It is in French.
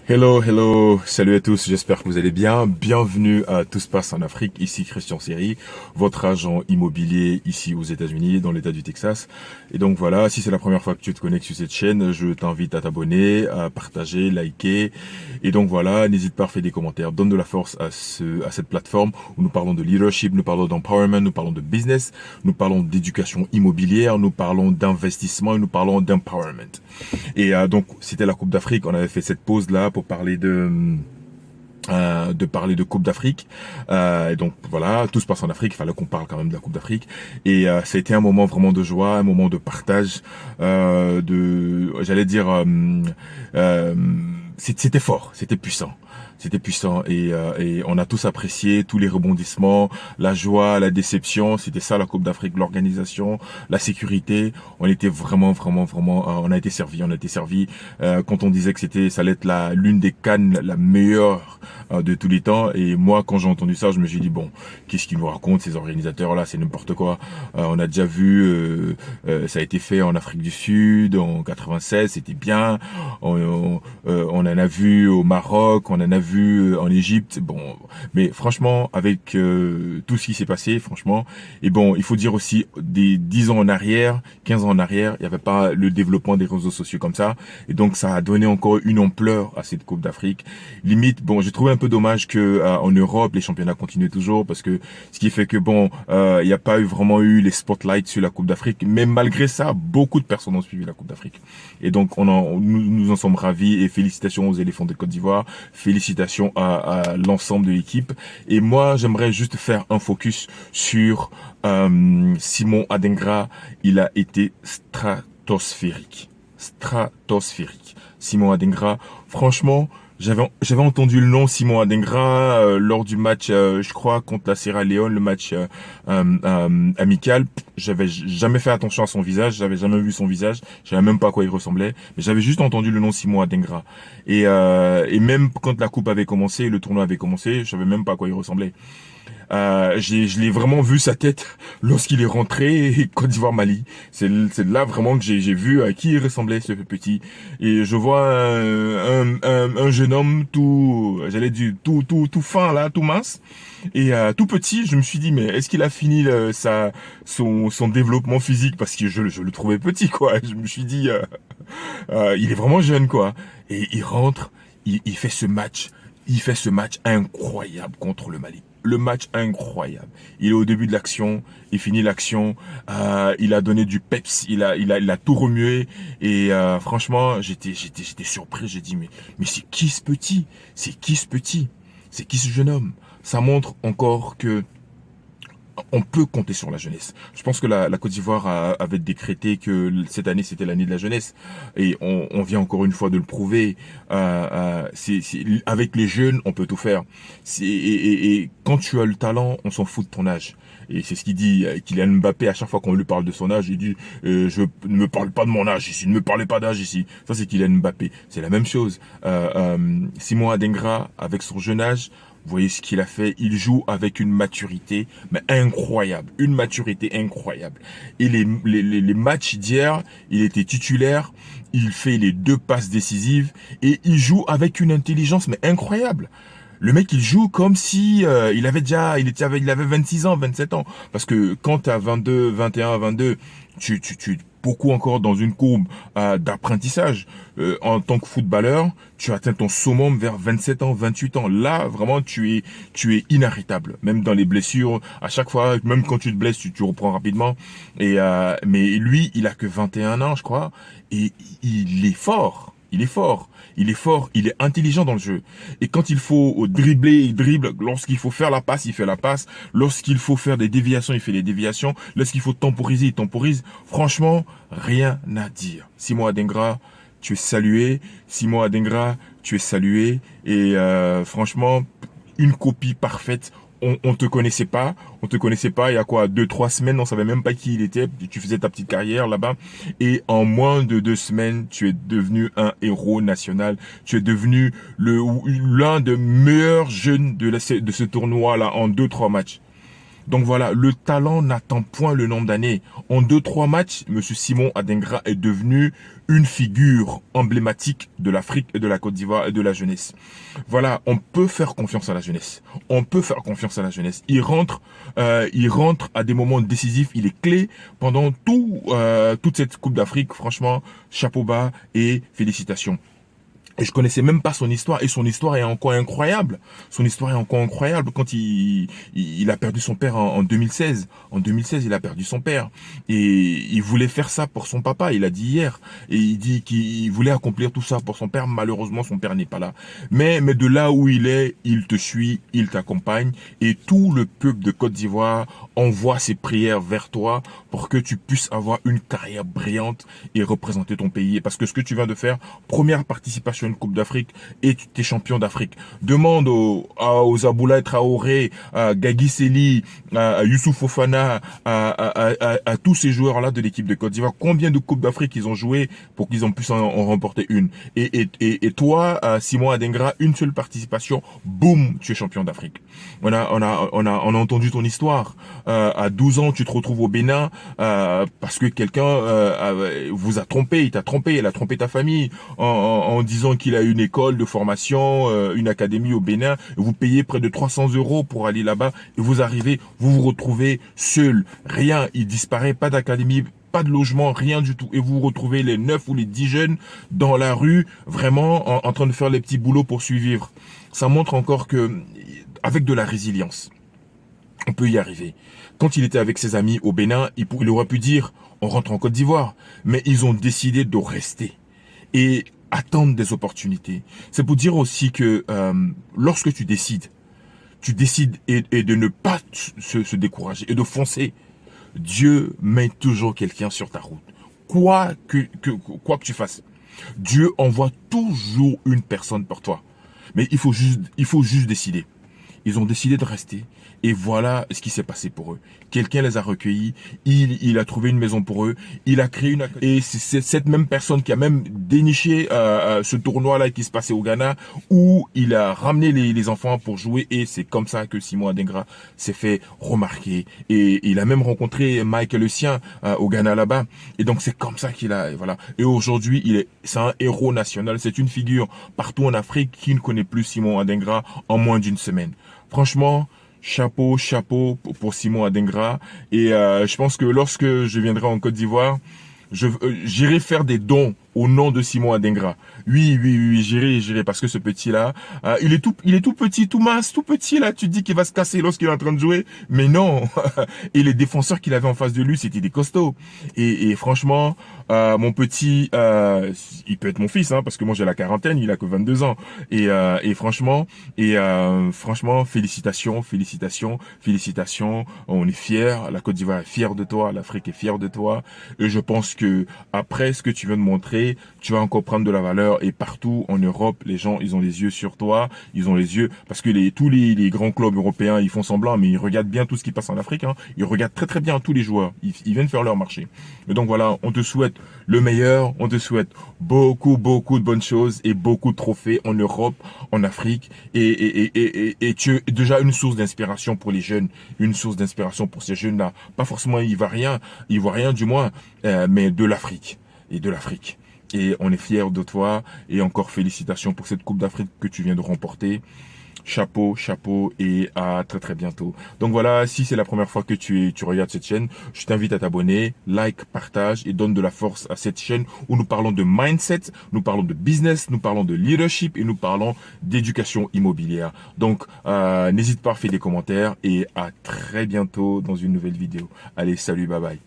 Hello, hello, salut à tous, j'espère que vous allez bien. Bienvenue à Tout se passe en Afrique, ici Christian Seri, votre agent immobilier ici aux États-Unis, dans l'État du Texas. Et donc voilà, si c'est la première fois que tu te connectes sur cette chaîne, je t'invite à t'abonner, à partager, liker. Et donc voilà, n'hésite pas à faire des commentaires, donne de la force à cette plateforme où nous parlons de leadership, nous parlons d'empowerment, nous parlons de business, nous parlons d'éducation immobilière, nous parlons d'investissement et nous parlons d'empowerment. Et donc c'était la Coupe d'Afrique. On avait fait cette pause là pour parler de Coupe d'Afrique. Et donc voilà, tout se passe en Afrique. Il fallait qu'on parle quand même de la Coupe d'Afrique. Et ça a été un moment vraiment de joie, un moment de partage, j'allais dire, c'était fort, c'était puissant. C'était puissant et on a tous apprécié tous les rebondissements, la joie, la déception. C'était ça la Coupe d'Afrique, l'organisation, la sécurité. On était vraiment, on a été servi. On a été servi quand on disait que ça allait être l'une des CAN la meilleure de tous les temps. Et moi, quand j'ai entendu ça, je me suis dit bon, qu'est-ce qu'ils nous racontent ces organisateurs là, c'est n'importe quoi. On a déjà vu, ça a été fait en Afrique du Sud en 96, c'était bien. On en a vu au Maroc, on en a vu en Égypte. Bon, mais franchement, avec tout ce qui s'est passé, franchement, et bon, il faut dire aussi des 10 ans en arrière, 15 ans en arrière, il n'y avait pas le développement des réseaux sociaux comme ça, et donc ça a donné encore une ampleur à cette Coupe d'Afrique. Limite, bon, j'ai trouvé un peu dommage que en Europe, les championnats continuaient toujours, parce que ce qui fait que bon, il n'y a pas vraiment eu les spotlights sur la Coupe d'Afrique, mais malgré ça, beaucoup de personnes ont suivi la Coupe d'Afrique. Et donc, nous en sommes ravis et félicitations aux éléphants de Côte d'Ivoire, félicitations à l'ensemble de l'équipe. Et moi, j'aimerais juste faire un focus sur Simon Adingra. Il a été stratosphérique. Stratosphérique. Simon Adingra, franchement, j'avais entendu le nom Simon Adingra lors du match, je crois, contre la Sierra Leone, le match amical. J'avais jamais fait attention à son visage, j'avais jamais vu son visage, je savais même pas à quoi il ressemblait, mais j'avais juste entendu le nom Simon Adingra. Et même quand la coupe avait commencé, le tournoi avait commencé, je savais même pas à quoi il ressemblait. Je l'ai vraiment vu sa tête lorsqu'il est rentré Côte d'Ivoire-Mali. C'est là vraiment que j'ai vu à qui il ressemblait ce petit. Et je vois un jeune homme j'allais dire tout fin là, tout mince et tout petit. Je me suis dit mais est-ce qu'il a fini son développement physique parce que je le trouvais petit quoi. Je me suis dit il est vraiment jeune quoi. Et il rentre, il fait ce match. Il fait ce match incroyable contre le Mali. Le match incroyable. Il est au début de l'action, il finit l'action, il a donné du peps, il a tout remué et franchement, j'étais surpris. J'ai dit mais c'est qui ce petit? C'est qui ce petit? C'est qui ce jeune homme? Ça montre encore que on peut compter sur la jeunesse. Je pense que la Côte d'Ivoire avait décrété que cette année c'était l'année de la jeunesse et on vient encore une fois de le prouver. Avec les jeunes on peut tout faire. Et quand tu as le talent, on s'en fout de ton âge. Et c'est ce qu'il dit, Kylian Mbappé, à chaque fois qu'on lui parle de son âge, il dit ne me parle pas de mon âge ici, ne me parlez pas d'âge ici. Ça c'est Kylian Mbappé. C'est la même chose. Simon Adingra, avec son jeune âge, vous voyez ce qu'il a fait. Il joue avec une maturité, mais incroyable. Une maturité incroyable. Et les matchs d'hier, il était titulaire. Il fait les 2 passes décisives. Et il joue avec une intelligence, mais incroyable. Le mec, il joue comme si il avait 26 ans, 27 ans. Parce que quand tu as 22, 21, 22, tu beaucoup encore dans une courbe d'apprentissage. En tant que footballeur, tu atteins ton summum vers 27 ans, 28 ans. Là, vraiment, tu es inarrêtable. Même dans les blessures, à chaque fois, même quand tu te blesses, tu reprends rapidement. Mais lui, il a que 21 ans, je crois. Et il est fort. Il est fort. Il est fort, il est intelligent dans le jeu. Et quand il faut dribbler, il dribble. Lorsqu'il faut faire la passe, il fait la passe. Lorsqu'il faut faire des déviations, il fait des déviations. Lorsqu'il faut temporiser, il temporise. Franchement, rien à dire. Simon Adingra, tu es salué. Simon Adingra, tu es salué. Et franchement, une copie parfaite. On te connaissait pas, il y a quoi, 2, 3 semaines, on savait même pas qui il était, tu faisais ta petite carrière là-bas, et en moins de 2 semaines, tu es devenu un héros national, tu es devenu l'un des meilleurs jeunes de ce tournoi-là en 2, 3 matchs. Donc voilà, le talent n'attend point le nombre d'années. En 2-3 matchs, Monsieur Simon Adingra est devenu une figure emblématique de l'Afrique et de la Côte d'Ivoire et de la jeunesse. Voilà, on peut faire confiance à la jeunesse. On peut faire confiance à la jeunesse. Il rentre à des moments décisifs. Il est clé pendant toute cette Coupe d'Afrique. Franchement, chapeau bas et félicitations. Et je connaissais même pas son histoire. Et son histoire est encore incroyable. Son histoire est encore incroyable quand il a perdu son père en 2016. En 2016, il a perdu son père. Et il voulait faire ça pour son papa. Il a dit hier. Et il dit qu'il voulait accomplir tout ça pour son père. Malheureusement, son père n'est pas là. Mais de là où il est, il te suit, il t'accompagne. Et tout le peuple de Côte d'Ivoire envoie ses prières vers toi pour que tu puisses avoir une carrière brillante et représenter ton pays. Parce que ce que tu viens de faire, première participation une Coupe d'Afrique et tu es champion d'Afrique. Demande aux Aboulaye Traoré, à Gagui Sely, à Youssouf Fofana, à tous ces joueurs-là de l'équipe de Côte d'Ivoire, combien de Coupes d'Afrique ils ont joué pour qu'ils en puissent en remporter une. Et toi, Simon Adingra, une seule participation, boum, tu es champion d'Afrique. On a entendu ton histoire. À 12 ans, tu te retrouves au Bénin parce que quelqu'un vous a trompé, il t'a trompé, il a trompé ta famille en disant qu'il a une école de formation, une académie au Bénin, et vous payez près de 300 € pour aller là-bas, et vous arrivez, vous vous retrouvez seul, rien, il disparaît, pas d'académie, pas de logement, rien du tout, et vous vous retrouvez les 9 ou les 10 jeunes dans la rue, vraiment en train de faire les petits boulots pour survivre. Ça montre encore que, avec de la résilience, on peut y arriver. Quand il était avec ses amis au Bénin, il aurait pu dire, on rentre en Côte d'Ivoire, mais ils ont décidé de rester. Et attendre des opportunités. C'est pour dire aussi que lorsque tu décides et de ne pas se décourager et de foncer, Dieu met toujours quelqu'un sur ta route. Quoi que tu fasses, Dieu envoie toujours une personne pour toi. Mais il faut juste décider. Ils ont décidé de rester. Et voilà ce qui s'est passé pour eux. Quelqu'un les a recueillis. Il a trouvé une maison pour eux. Il a créé une... Et c'est cette même personne qui a même déniché ce tournoi-là qui se passait au Ghana, où il a ramené les enfants pour jouer. Et c'est comme ça que Simon Adingra s'est fait remarquer. Et il a même rencontré Mike le sien au Ghana là-bas. Et donc c'est comme ça qu'il a... Voilà. Et aujourd'hui, c'est un héros national. C'est une figure partout en Afrique qui ne connaît plus Simon Adingra en moins d'une semaine. Franchement, chapeau pour Simon Adingra. Et je pense que lorsque je viendrai en Côte d'Ivoire, j'irai faire des dons au nom de Simon Adingra. Oui, j'irai, parce que ce petit-là, il est tout petit, tout mince, tout petit, là. Tu te dis qu'il va se casser lorsqu'il est en train de jouer. Mais non. Et les défenseurs qu'il avait en face de lui, c'était des costauds. Et franchement, mon petit, il peut être mon fils, hein, parce que moi j'ai la quarantaine, il a que 22 ans. Et franchement, félicitations. On est fiers. La Côte d'Ivoire est fière de toi. L'Afrique est fière de toi. Et je pense que après ce que tu viens de montrer, tu vas encore prendre de la valeur, et partout en Europe, les gens, ils ont les yeux sur toi, ils ont les yeux, parce que tous les grands clubs européens, ils font semblant, mais ils regardent bien tout ce qui passe en Afrique, hein. Ils regardent très bien tous les joueurs, ils viennent faire leur marché. Et donc voilà, on te souhaite le meilleur, on te souhaite beaucoup de bonnes choses et beaucoup de trophées en Europe, en Afrique, et tu es déjà une source d'inspiration pour les jeunes, une source d'inspiration pour ces jeunes-là, pas forcément ivoiriens du moins, mais de l'Afrique, et on est fiers de toi, et encore félicitations pour cette Coupe d'Afrique que tu viens de remporter. Chapeau, et à très bientôt. Donc voilà, si c'est la première fois que tu regardes cette chaîne, je t'invite à t'abonner, like, partage et donne de la force à cette chaîne où nous parlons de mindset, nous parlons de business, nous parlons de leadership et nous parlons d'éducation immobilière. Donc n'hésite pas à faire des commentaires, et à très bientôt dans une nouvelle vidéo. Allez, salut, bye bye.